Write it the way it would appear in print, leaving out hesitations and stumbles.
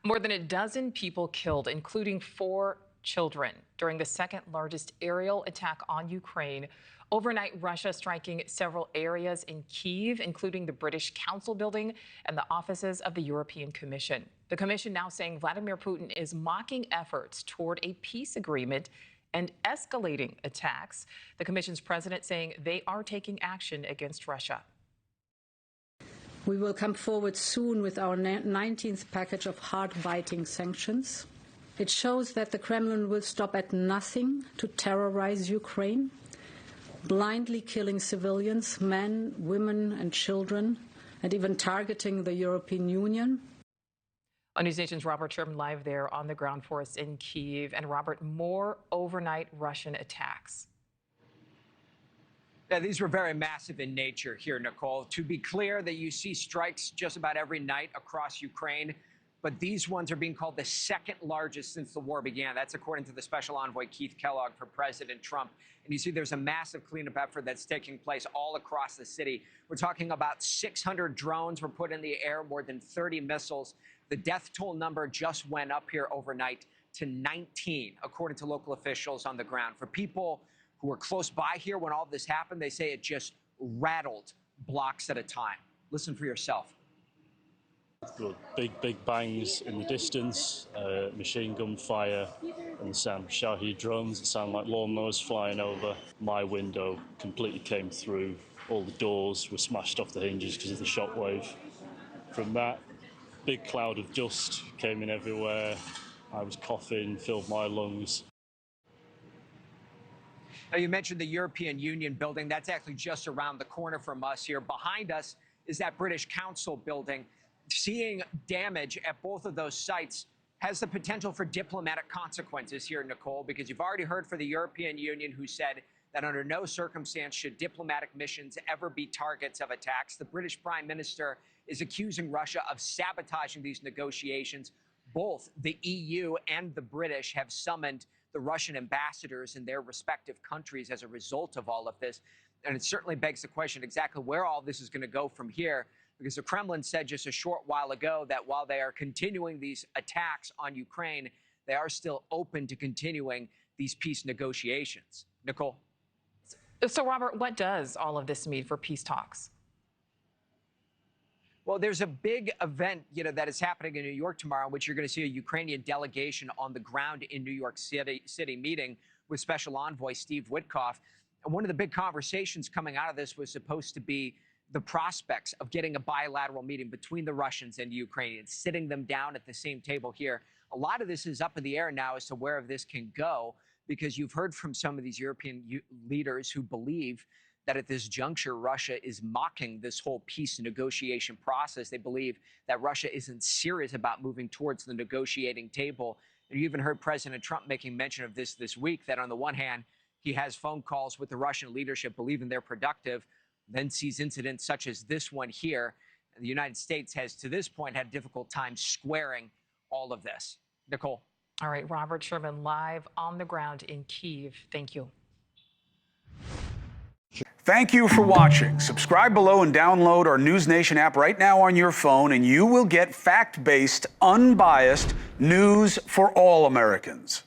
More than a dozen people killed, including 4 children, during the second largest aerial attack on Ukraine. Overnight, Russia striking several areas in Kyiv, including the British Council building and the offices of the European Commission. The Commission now saying Vladimir Putin is mocking efforts toward a peace agreement and escalating attacks. The Commission's president saying they are taking action against Russia. We will come forward soon with our 19th package of hard-biting sanctions. It shows that the Kremlin will stop at nothing to terrorize Ukraine, blindly killing civilians, men, women and children, and even targeting the European Union. On News Nation's Robert Sherman live there on the ground for us in Kyiv. And Robert, more overnight Russian attacks. Yeah, these were very massive in nature here, Nichole. To be clear, that you see strikes just about every night across Ukraine, but these ones are being called the second largest since the war began. That's according to the special envoy Keith Kellogg for President Trump. And you see there's a massive cleanup effort that's taking place all across the city. We're talking about 600 drones were put in the air, more than 30 missiles. The death toll number just went up here overnight to 19, according to local officials on the ground. For people who were close by here when all this happened, they say it just rattled blocks at a time. Listen for yourself. Big bangs in the distance, machine gun fire, and the sound of Shahed drones that sound like lawnmowers flying over. My window completely came through. All the doors were smashed off the hinges because of the shockwave. From that, big cloud of dust came in everywhere. I was coughing, filled my lungs. Now, you mentioned the European Union building. That's actually just around the corner from us here. Behind us is that British Council building. Seeing damage at both of those sites has the potential for diplomatic consequences here, Nichole, because you've already heard from the European Union, who said that under no circumstance should diplomatic missions ever be targets of attacks. The British Prime Minister is accusing Russia of sabotaging these negotiations. Both the EU and the British have summoned the Russian ambassadors in their respective countries as a result of all of this. And it certainly begs the question exactly where all this is going to go from here, because the Kremlin said just a short while ago that while they are continuing these attacks on Ukraine, they are still open to continuing these peace negotiations. Nichole? So, Robert, what does all of this mean for peace talks? Well, there's a big event, that is happening in New York tomorrow, in which you're going to see a Ukrainian delegation on the ground in New York City meeting with Special Envoy Steve Witkoff. And one of the big conversations coming out of this was supposed to be the prospects of getting a bilateral meeting between the Russians and the Ukrainians, sitting them down at the same table here. A lot of this is up in the air now as to where this can go, because you've heard from some of these European leaders who believe that at this juncture, Russia is mocking this whole peace negotiation process. They believe that Russia isn't serious about moving towards the negotiating table. And you even heard President Trump making mention of this week, that on the one hand, he has phone calls with the Russian leadership, believing they're productive, then sees incidents such as this one here. And the United States has, to this point, had a difficult time squaring all of this. Nichole. All right, Robert Sherman live on the ground in Kyiv. Thank you. Thank you for watching. Subscribe below and download our NewsNation app right now on your phone, and you will get fact-based, unbiased news for all Americans.